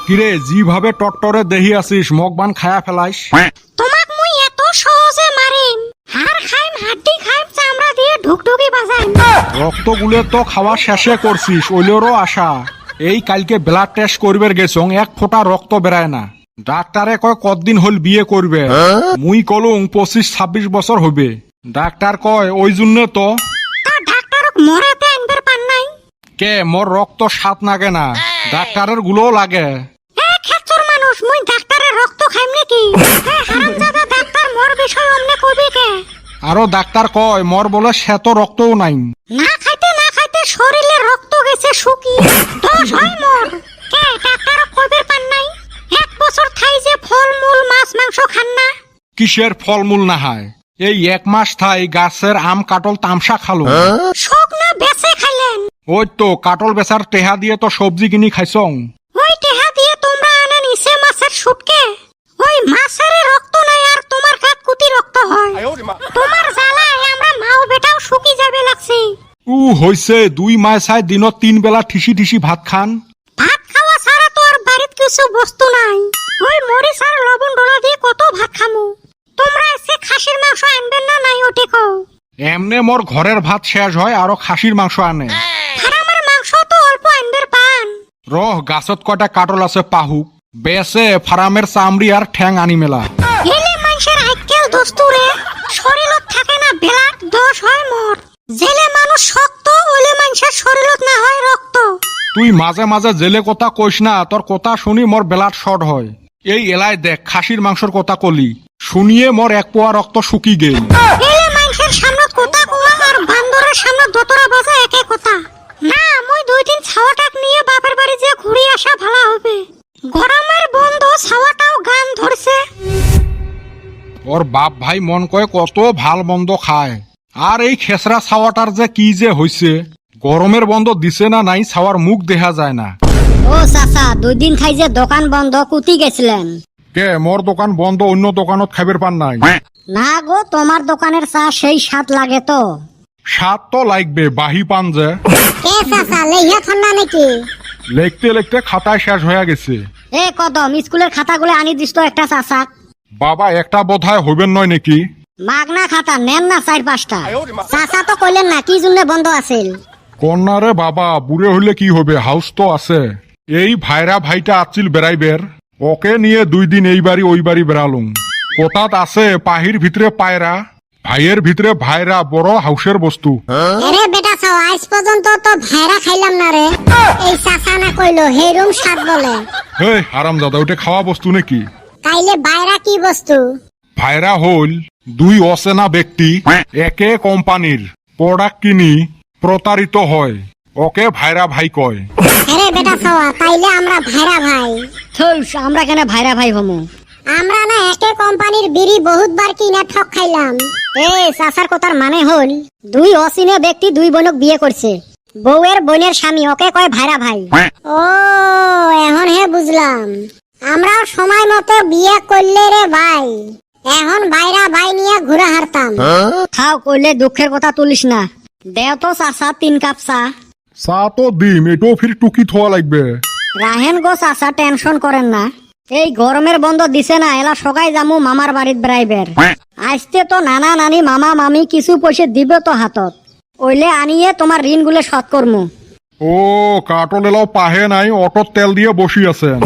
কিরে যেভাবে টট্টরে দেহি আসিস মগবান খায়া ফেলাইস। তোমাক মুই এত সহজে মারিম, হাড় খাইম, হাড্ডি খাইম, চামড়া দিয়ে ঢুকঢুকি বাজাইম। রক্ত গুলে তো খাওয়া শেষে করছিস, ওইলেরও আশা। এই কালকে ব্লাড টেস্ট করবে গেছং, এক ফোঁটা রক্ত বেরায় না। ডাক্তারে কয় কতদিন হল বিয়ে করবে, মুই কলুং 25-26 বছর হবে। ডাক্তার কয় ওই জন্য তো। তা ডাক্তারক মরেতে আনবার পান নাই? কে মোর রক্ত স্বাদ লাগে না, ডাক্তারের গুলোও লাগে। এ খেচর মানুষ, মুই ডাক্তারের রক্ত খাইম নাকি? হারামজাদা ডাক্তার মোর বিষয় অমনে কইবে কে? আরো ডাক্তার কয় মোর বলে শ্বেত রক্তও নাই। না খাইতে না খাইতে শরীরে রক্ত গেছে শুকি, দোষ হয় মোর। কে ডাক্তারক কইবার পান নাই? 1 বছর থাই যে ফলমূল মাছ মাংস খান না। কিসের ফলমূল না হয়, এই 1 মাস থাই গাছের আম কাটল তামসা খালো। শোক না বেচে খাইলেন? ওই তো কাটল বেচার টেহা দিয়ে তো সবজি কিনি খাইছং। ওই টেহা দিয়ে তোমরা আনেন ইসে মাছের শুটকে। ওই মাছের রক্ত নাই আর তোমার কাট কুটি রক্ত হয়। তোমার জ্বালায় আমরা মাও বেটাও শুকি যাবে লাগছে। হইছে 2 মাস দিনত 3 বেলা ঠিসি ঠিসি ভাত খান। ভাত খাওয়া ছাড়া তো আর বাড়িত কিছু বস্তু নাই। ওই মরিচ আর লবণ ডলা দিয়ে কত ভাত খামু। তোমরা এসে খাসির মাংস আনবেন না নাই ওটে কও। এমনে মোর ঘরের ভাত শেষ হয় আরো খাসির মাংস আনে। ফারামের মাংস তো অল্প আনবের পান। রহ গাছত কয়টা কাটল আছে পাহুক, বেসে ফারামের চামড়ি আর ঠ্যাং আনি মেলা। হেলে মানুষের আইকেল দস্তুরে শরীরত থাকে না বেলাট দোষ হয় মোর। জেলে মানুষ শক্ত, ওলে মানুষের শরীরত না হয় রক্ত। তুই মাঝে মাঝে জেলে কথা কইস না, তোর কথা শুনি মোর বেলাট শর্ট হয়। এই এলাই দেখ খাসির মাংসর কথা কলি, শুনিয়ে মোর 1 পোয়া রক্ত শুকি গেল। হেলে মানুষের সামনে কথা কোয়া আর বান্দরের সামনে দোতরা বাজা একে কথা না। মই 2 দিন ছাওয়াটাক নিয়ে বাপের বাড়ি যে ঘুরে আসা ভালো হবে। গরমের বন্ধ ছাওয়াটাও গান ধরছে। ওর বাপ ভাই মন কয় কত ভাল মন্দ খায়, আর এই খেসরা ছাওয়াটার যে কি যে হইছে। গরমের বন্ধ দিছে না নাই ছাওয়ার মুখ দেখা যায় না। ও চাচা, 2 দিন খাই যে দোকান বন্ধ, কুতি গেছিলেন? কে মোর দোকান বন্ধ, অন্য দোকানত খাইবার পান নাই? না গো, তোমার দোকানের চা সেই স্বাদ লাগে তো। স্বাদ তো লাগবে, বাহি পান যে। কে চাচা লেইয়া ঠান্ডা নাকি? লিখতে লিখতে খাতায় শেষ হয়ে গেছে। এ কদম, স্কুলের খাতাগুলো আনি দিস তো একটা চাচাক। বাবা একটা বোধহয় হইবেন নয় নাকি? মাগনা খাতা নেন না 4-5টা। চাচা তো কইলেন না কি জন্য বন্ধ আছিল। কন্যারে বাবা, বুড়ে হইলে কি হবে, হাউস তো আছে। এই ভাইরা ভাইটা আছিল বেড়াইবের, ওকে নিয়ে 2 দিন এই বাড়ি ওই বাড়ি বেড়ালুম। কোথাত আছে পাহির ভিতরে পায়রা, ভাইয়ের ভিতরে ভাইরা, বড় হাউসের বস্তু। আরে বেটা ছাও, আজ পর্যন্ত তো ভাইরা খাইলাম না রে। এই চাচা না কইলো হেরুম স্বাদ বলে। হে হারামজাদা, ওটা খাওয়া বস্তু নাকি? কাইলে বাইরা কি বস্তু? ভাইরা হইল 2 অচেনা ব্যক্তি একে কোম্পানির প্রোডাক্ট কিনি প্রতারিত হয়, ওকে ভাইরা ভাই কয়। আরে বেটা ছাওয়া, তাইলে আমরা ভাইরা ভাই। থুস, আমরা কেন ভাইরা ভাই হমু? আমরা না একে কোম্পানির বিড়ি বহুতবার কিনে ঠক খাইলাম। এই চাচার কথার মানে হল 2 অচিনে ব্যক্তি 2 বোনক বিয়ে করছে। বউয়ের বোনের স্বামী, ওকে কয় ভাইরা ভাই। ও এখন হে বুঝলাম। আমরাও সময় মতো বিয়ে করলে রে ভাই, এখন ভাইরা ভাই নিয়ে ঘুরে হারতাম। খাও, কইলে দুঃখের কথা তুলিস না। দেও তো চাচা 3 কাপ চা। চা তো দিম, এটাও ফির টুকি থোয়া লাগবে। রাহেন গো চাচা, টেনশন করেন না। এই গরমের বন্ধ দিছে না, এলা সকাই যামু মামার বাড়িত বেড়াইবের। আজতে তো নানা নানি মামা মামি কিছু পয়সা দিবে তো হাতত, ওইলে আনিয়ে তোমার ঋণ গুলো শোধ করমু। ও কাটল এলাও পাহে নাই, অটোর তেল দিয়ে বসি আছেন।